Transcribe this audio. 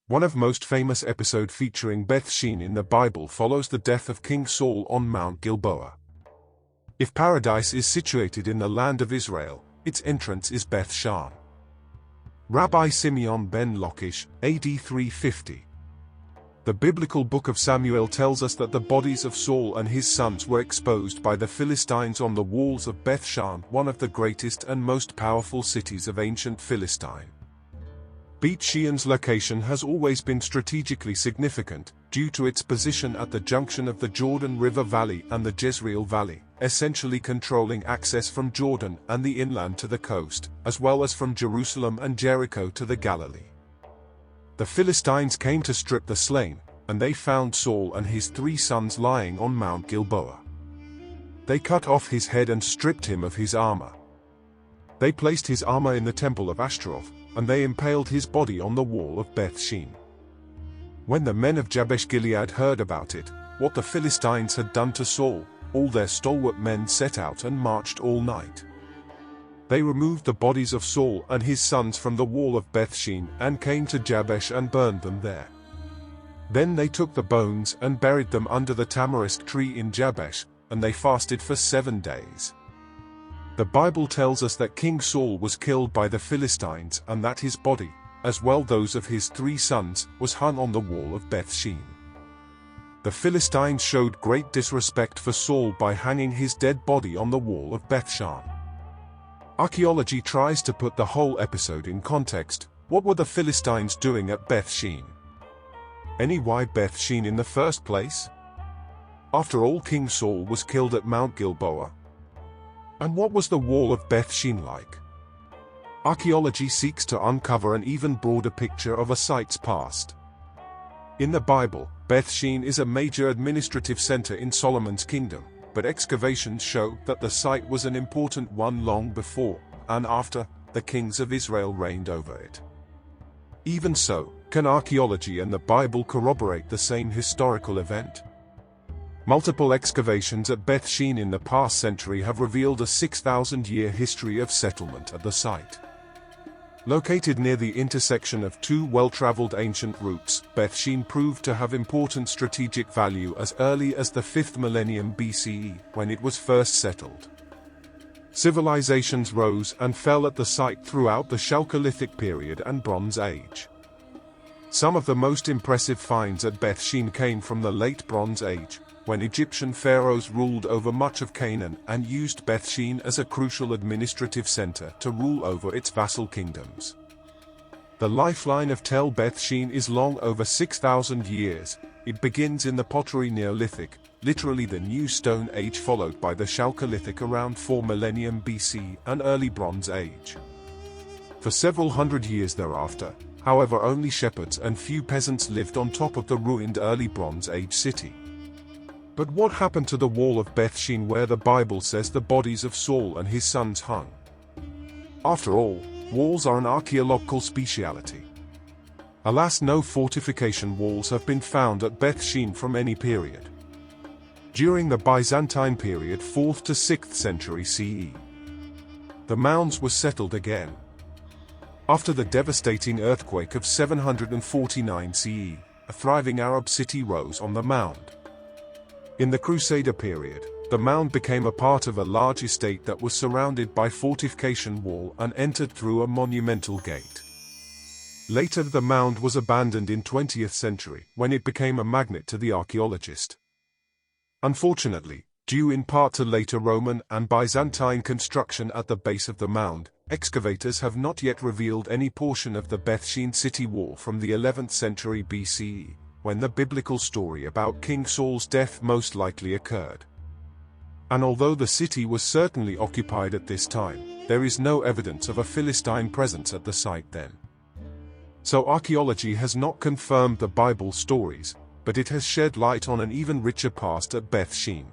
One of most famous episode featuring Beth Shean in the Bible follows the death of King Saul on Mount Gilboa. If paradise is situated in the land of Israel, its entrance is Beth Shean. Rabbi Simeon ben Lachish, AD 350. The biblical book of Samuel tells us that the bodies of Saul and his sons were exposed by the Philistines on the walls of Beth Shean, one of the greatest and most powerful cities of ancient Philistine. Beth Shean's location has always been strategically significant, due to its position at the junction of the Jordan River Valley and the Jezreel Valley, essentially controlling access from Jordan and the inland to the coast, as well as from Jerusalem and Jericho to the Galilee. The Philistines came to strip the slain, and they found Saul and his 3 sons lying on Mount Gilboa. They cut off his head and stripped him of his armor. They placed his armor in the temple of Ashtaroth, and they impaled his body on the wall of Beth Shean. When the men of Jabesh-Gilead heard about it, what the Philistines had done to Saul, all their stalwart men set out and marched all night. They removed the bodies of Saul and his sons from the wall of Beth Shean and came to Jabesh and burned them there. Then they took the bones and buried them under the tamarisk tree in Jabesh, and they fasted for 7 days. The Bible tells us that King Saul was killed by the Philistines and that his body, as well those of his 3 sons, was hung on the wall of Beth Shean. The Philistines showed great disrespect for Saul by hanging his dead body on the wall of Beth Shean. Archaeology tries to put the whole episode in context. What were the Philistines doing at Beth Shean? Why Beth Shean in the first place? After all, King Saul was killed at Mount Gilboa. And what was the wall of Beth Shean like? Archaeology seeks to uncover an even broader picture of a site's past. In the Bible, Beth Shean is a major administrative center in Solomon's kingdom, but excavations show that the site was an important one long before and after the kings of Israel reigned over it. Even so, can archaeology and the Bible corroborate the same historical event? Multiple excavations at Beth Shean in the past century have revealed a 6,000-year history of settlement at the site. Located near the intersection of 2 well-traveled ancient routes, Beth Shean proved to have important strategic value as early as the 5th millennium BCE, when it was first settled. Civilizations rose and fell at the site throughout the Chalcolithic period and Bronze Age. Some of the most impressive finds at Beth Shean came from the late Bronze Age, when Egyptian pharaohs ruled over much of Canaan and used Beth Shean as a crucial administrative center to rule over its vassal kingdoms. The lifeline of Tel Beth Shean is long over 6,000 years. It begins in the Pottery Neolithic, literally the New Stone Age, followed by the Chalcolithic around 4 millennium BC and early Bronze Age. For several hundred years thereafter, however, only shepherds and few peasants lived on top of the ruined early Bronze Age city. But what happened to the wall of Beth Shean where the Bible says the bodies of Saul and his sons hung? After all, walls are an archaeological speciality. Alas, no fortification walls have been found at Beth Shean from any period. During the Byzantine period, 4th to 6th century CE, the mounds were settled again. After the devastating earthquake of 749 CE, a thriving Arab city rose on the mound. In the Crusader period, the mound became a part of a large estate that was surrounded by fortification wall and entered through a monumental gate. Later, the mound was abandoned in 20th century when it became a magnet to the archaeologist. Unfortunately, due in part to later Roman and Byzantine construction at the base of the mound, excavators have not yet revealed any portion of the Beth Shean city wall from the 11th century BCE. When the biblical story about King Saul's death most likely occurred. And although the city was certainly occupied at this time, there is no evidence of a Philistine presence at the site then. So archaeology has not confirmed the Bible stories, but it has shed light on an even richer past at Beth Shean.